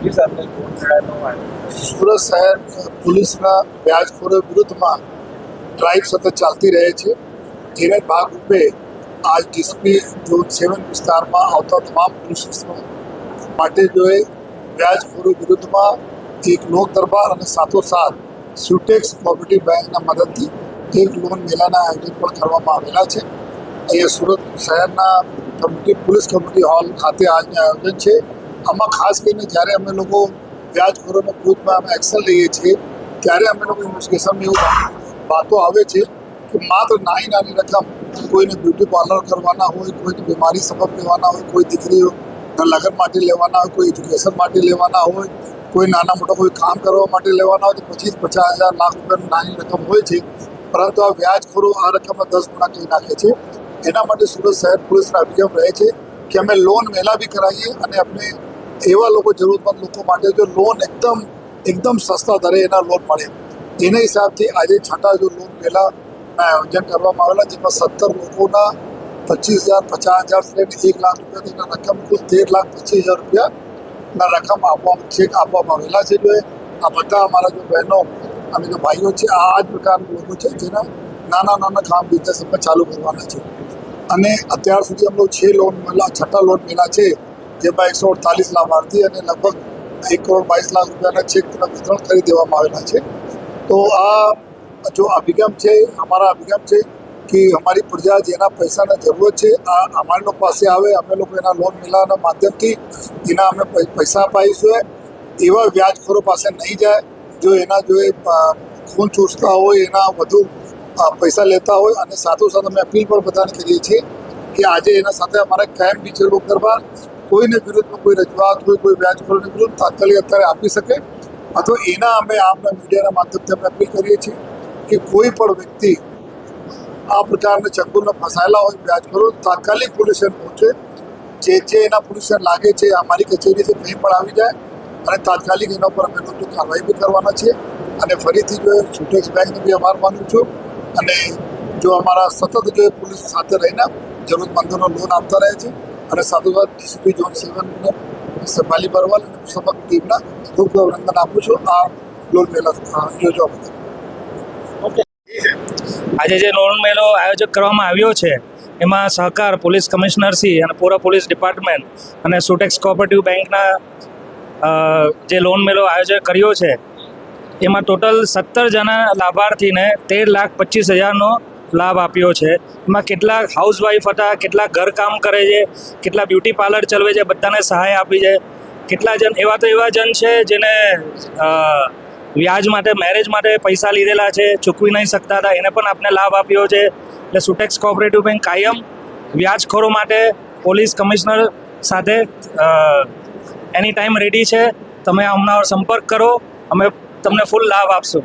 સુરત શહેર પોલીસના વ્યાજખોરો વિરુદ્ધમાં ડ્રાઈવ સતત ચાલતી રહે છે, જેને ભાગરૂપે આજ ડીસીપી ઝોન 7 વિસ્તારમાં આવતા તમામ પોલીસ સ્ટેશનો માટે જોએ વ્યાજખોરો વિરુદ્ધમાં એક લોક દરબાર અને સાથોસાથ સ્યુટેક્સ કોઓપરેટિવ બેંકના મદદથી એક લોન મેળાના આયોજન પણ કરવામાં આવેલા છે। અહીંયા સુરત શહેરના પોલીસ કમ્યુનિટી હોલ ખાતે આજનું આયોજન છે। આમાં ખાસ કરીને જ્યારે અમે લોકો વ્યાજખોરોના વિરુદ્ધમાં અમે એક્શન લઈએ છીએ ત્યારે અમે લોકો ઇન્વેસ્ટિગેશનમાં એવું વાતો આવે છે કે માત્ર નાની રકમ કોઈને બ્યુટી પાર્લર કરવાના હોય, કોઈની બીમારી સબબ લેવાના હોય, કોઈ દીકરીઓના લગ્ન માટે લેવાના હોય, કોઈ એજ્યુકેશન માટે લેવાના હોય, કોઈ નાના મોટા કોઈ કામ કરવા માટે લેવાના હોય તો 25-50 હજાર લાખ રૂપિયાની નાની રકમ હોય છે, પરંતુ આ વ્યાજખોરો આ રકમમાં 10 ગુણા કહી નાખે છે। એના માટે સુરત શહેર પોલીસના અભિગમ રહે છે કે અમે લોન મેળા બી કરાવીએ અને આપણે એવા લોકો જરૂરતમંદ લોકો માટે જો લોન એકદમ સસ્તા દરે એના લોન મળે એના હિસાબથી આજે છઠ્ઠા જો લોન મેળાના આયોજન કરવામાં આવેલા, જેમાં 17 લોકોના 25,000 50,000 લઈને 1 લાખ રૂપિયાની રકમ કુલ 13,25,000 રૂપિયાના રકમ આપવામાં આવેલા છે। જો આ બધા અમારા જો બહેનો અને જો ભાઈઓ છે આ જ પ્રકારના લોકો છે જેના નાના કામ બિઝનેસ અમે ચાલુ કરવાના છે। અને અત્યાર સુધી અમે 6 લોન મેળા છઠ્ઠા લોન મેળા છે, જેમાં 148 લાભાર્થી અને લગભગ 1,22 લાખ રૂપિયાના ચેકના વિતરણ કરી દેવામાં આવેલા છે। તો આ જો અભિગમ છે અમારા અભિગમ છે કે અમારી પ્રજા જેના પૈસાની જરૂરત છે આ અમારી લોકો પાસે આવે, અમે લોકો એના લોન મેળાના માધ્યમથી એના અમે પૈસા અપાઈશું। એવા વ્યાજખોરો પાસે નહીં જાય જો એના જો ખૂન ચૂસતા હોય, એના વધુ પૈસા લેતા હોય। અને સાથોસાથ અમે અપીલ પણ બધાને કરીએ છીએ કે આજે એના સાથે અમારા કેમ્પ બી છે લોક દરબાર, કોઈને વિરુદ્ધમાં કોઈ રજૂઆત હોય, કોઈ વ્યાજખોરોની વિરુદ્ધ તાત્કાલિક અત્યારે આપી શકે, અથવા એના અમે આપના મીડિયાના માધ્યમથી અમે અપીલ કરીએ છીએ કે કોઈ પણ વ્યક્તિ આ પ્રકારના ચંગુલમાં ફસાયેલા હોય વ્યાજખોરો તાત્કાલિક પોલીસ સ્ટેશન પહોંચે, જે એના પોલીસ સ્ટેશન લાગે છે અમારી કચેરી છે કંઈ પણ આવી જાય અને તાત્કાલિક એના ઉપર અમે લોકો કાર્યવાહી બી કરવાના છીએ। અને ફરીથી જો સ્યુટેક્સ બેંકને બી આભાર માનું છું અને જો અમારા સતત જો પોલીસ સાથે રહીને જરૂરતમંદોનો લોન આપતા રહે છે અને સાથોસાથ ડીસીપી ઝોન 7 સફાલી બરવાલ અને સમગ્ર ટીમના ખૂબ અભિનંદન આપું છું આ લોન મેળા યોજવા બદલ। આજે જે લોન મેળો આયોજન કરવામાં આવ્યો છે એમાં સહકાર પોલીસ કમિશનરશ્રી અને પૂરા પોલીસ ડિપાર્ટમેન્ટ અને સ્યુટેક્સ કોઓપરેટિવ બેંકના જે લોન મેળો આયોજન કર્યો છે એમાં ટોટલ 17 જણા લાભાર્થીને 13,25,000નો લાભ આપ્યો છે। એમાં કેટલાક હાઉસવાઈફ હતા, કેટલાક ઘરકામ કરે છે, કેટલા બ્યુટી પાર્લર ચલાવે છે, બધાને સહાય આપી છે। કેટલા જણ એવા જણ છે જેને વ્યાજ માટે મેરેજ માટે પૈસા લીધેલા છે, ચૂકવી નહીં શકતા હતા, એને પણ આપણે લાભ આપ્યો છે। એટલે સ્યુટેક્સ કોઓપરેટિવ બેંક કાયમ વ્યાજખોરો માટે પોલીસ કમિશનર સાથે એની ટાઈમ રેડી છે। તમે અમને સંપર્ક કરો, અમે તમને ફૂલ લાભ આપશું।